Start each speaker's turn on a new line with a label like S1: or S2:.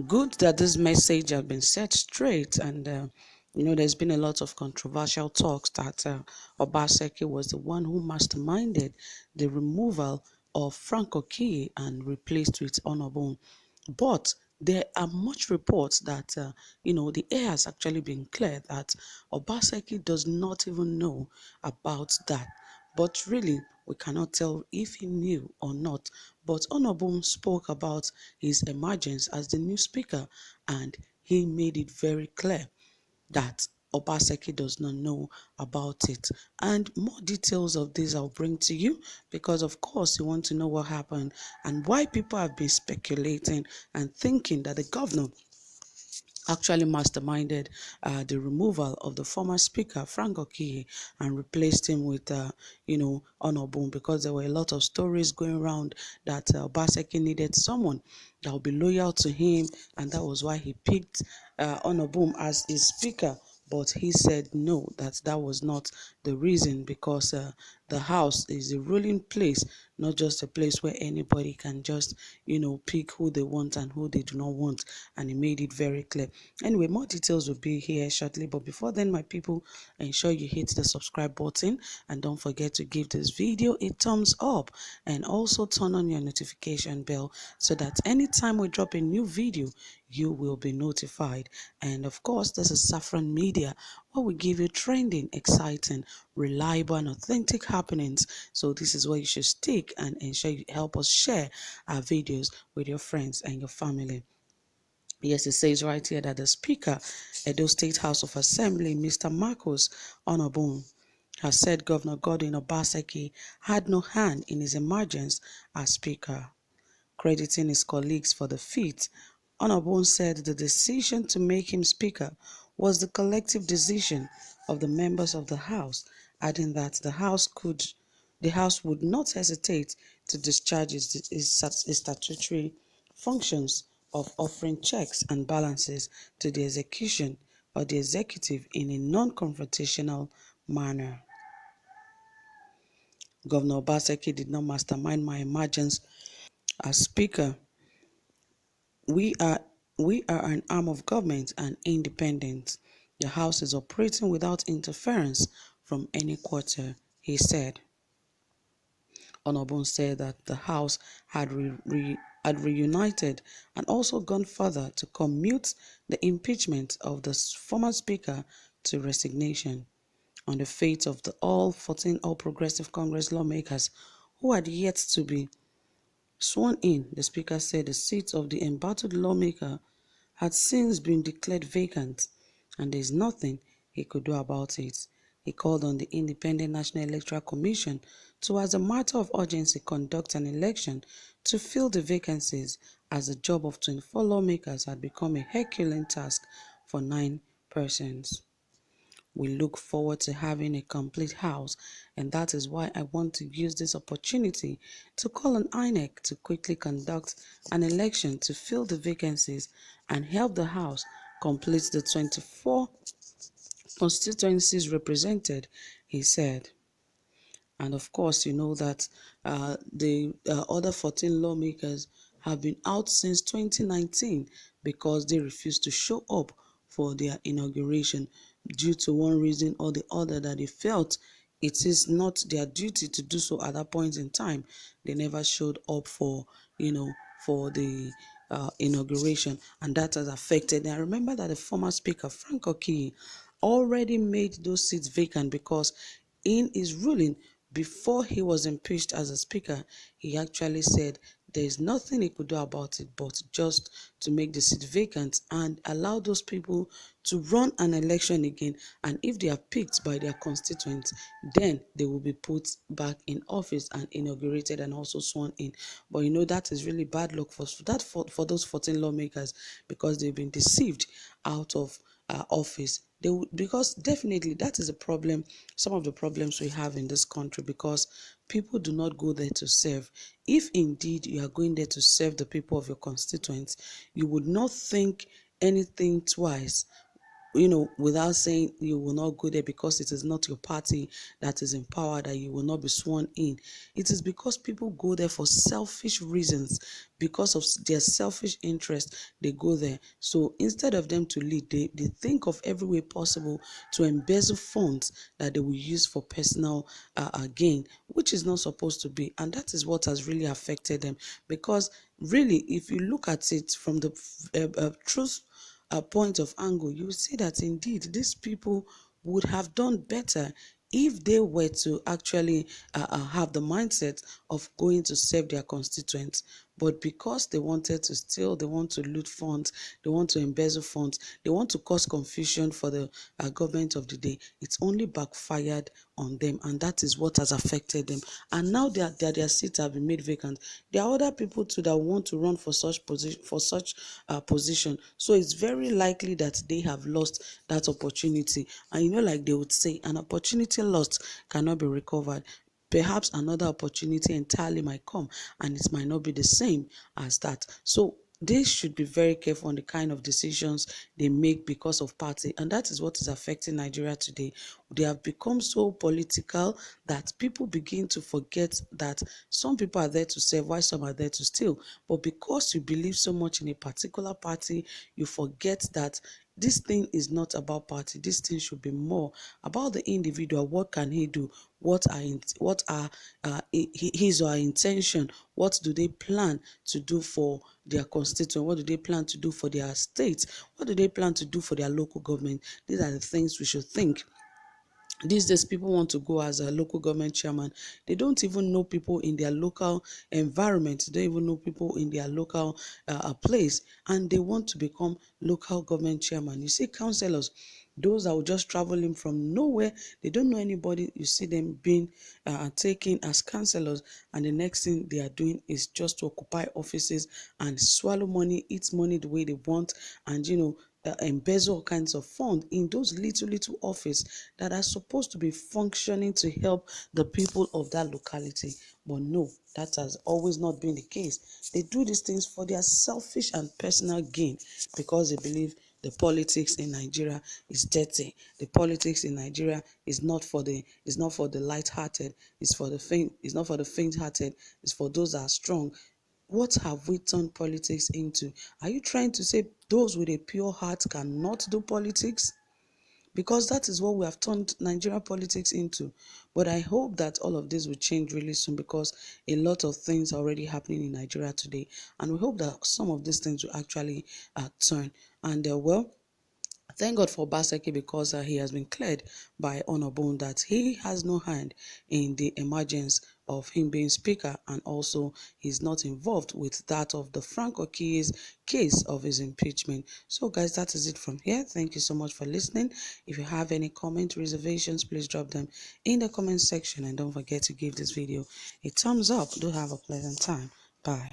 S1: Good that this message has been set straight, and there's been a lot of controversial talks that Obaseki was the one who masterminded the removal of Frank Okiye and replaced with Honorable. But there are much reports that the air has actually been cleared that Obaseki does not even know about that. But really, we cannot tell if he knew or not. But Onobum spoke about his emergence as the new speaker, and he made it very clear that Obaseki does not know about it. And more details of this I'll bring to you, because of course you want to know what happened and why people have been speculating and thinking that the governor actually masterminded the removal of the former speaker, Frank Okiye, and replaced him with, Onobun, because there were a lot of stories going around that Obaseki needed someone that would be loyal to him, and that was why he picked Onobun as his speaker. But he said no, that was not the reason, because the house is a ruling place, not just a place where anybody can just, pick who they want and who they do not want. And he made it very clear. Anyway, more details will be here shortly. But before then, my people, ensure you hit the subscribe button and don't forget to give this video a thumbs up, and also turn on your notification bell so that anytime we drop a new video, you will be notified. And of course, this is Saffron Media, where we give you trending, exciting, reliable, and authentic happenings. So this is where you should stick, and ensure you help us share our videos with your friends and your family. Yes, it says right here that the Speaker, Edo State House of Assembly, Mr. Marcos Onobun, has said Governor Godwin Obaseki had no hand in his emergence as Speaker. Crediting his colleagues for the feat, Onobun said the decision to make him Speaker was the collective decision of the members of the House, adding that the House would not hesitate to discharge its statutory functions of offering checks and balances to the execution or the executive in a non-confrontational manner. Governor Obaseki did not mastermind my emergence as Speaker. We are an arm of government and independent. The House is operating without interference from any quarter, he said. Onobun said that the House had reunited and also gone further to commute the impeachment of the former Speaker to resignation. On the fate of the all 14 All Progressive Congress lawmakers who had yet to be sworn in, the Speaker said the seat of the embattled lawmaker had since been declared vacant, and there is nothing he could do about it. He called on the Independent National Electoral Commission to, as a matter of urgency, conduct an election to fill the vacancies, as the job of 24 lawmakers had become a Herculean task for 9 persons. We look forward to having a complete House, and that is why I want to use this opportunity to call on INEC to quickly conduct an election to fill the vacancies and help the House complete the 24 constituencies represented, he said. And of course, you know that the other 14 lawmakers have been out since 2019 because they refused to show up for their inauguration due to one reason or the other, that they felt it is not their duty to do so at that point in time. They never showed up for the inauguration, and that has affected. And I remember that the former speaker, Frank Okiye, already made those seats vacant because in his ruling, before he was impeached as a speaker, he actually said there is nothing he could do about it but just to make the seat vacant and allow those people to run an election again. And if they are picked by their constituents, then they will be put back in office and inaugurated and also sworn in. But that is really bad luck for those 14 lawmakers, because they've been deceived out of office. Because definitely that is a problem, some of the problems we have in this country, because people do not go there to serve. If indeed you are going there to serve the people of your constituents, you would not think anything twice without saying you will not go there because it is not your party that is in power, that you will not be sworn in. It is because people go there for selfish reasons, because of their selfish interest, they go there. So instead of them to lead, they think of every way possible to embezzle funds that they will use for personal gain, which is not supposed to be. And that is what has really affected them, because really, if you look at it from the truth point of angle, you see that indeed these people would have done better if they were to actually have the mindset of going to serve their constituents. But because they wanted to steal, they want to loot funds, they want to embezzle funds, they want to cause confusion for the government of the day, it's only backfired on them, and that is what has affected them. And now their seats have been made vacant. There are other people too that want to run for such position. So it's very likely that they have lost that opportunity. And like they would say, an opportunity lost cannot be recovered. Perhaps another opportunity entirely might come, and it might not be the same as that. So they should be very careful on the kind of decisions they make because of party, and that is what is affecting Nigeria today. They have become so political that people begin to forget that some people are there to serve while some are there to steal. But because you believe so much in a particular party, you forget that this thing is not about party. This thing should be more about the individual. What can he do? What are his or her intention? What do they plan to do for their constituent? What do they plan to do for their state? What do they plan to do for their local government? These are the things we should think. These days, people want to go as a local government chairman. They don't even know people in their local environment. They don't even know people in their local place, and they want to become local government chairman. You see councillors, those that will just travel in from nowhere. They don't know anybody. You see them being taken as councillors, and the next thing they are doing is just to occupy offices and swallow money, eat money the way they want, and embezzle all kinds of funds in those little office that are supposed to be functioning to help the people of that locality. But no, that has always not been the case. They do these things for their selfish and personal gain, because they believe the politics in Nigeria is dirty. The politics in Nigeria is not for the light-hearted. It's for the faint. It's not for the faint-hearted. It's for those that are strong. What have we turned politics into? Are you trying to say those with a pure heart cannot do politics? Because that is what we have turned Nigerian politics into. But I hope that all of this will change really soon, because a lot of things are already happening in Nigeria today. And we hope that some of these things will actually turn. And thank God for Obaseki, because he has been cleared by Honorable that he has no hand in the emergence of him being speaker, and also he's not involved with that of the Frank Okiye's case of his impeachment. So guys, that is it from here. Thank you so much for listening. If you have any comment reservations, please drop them in the comment section, and don't forget to give this video a thumbs up. Do have a pleasant time. Bye.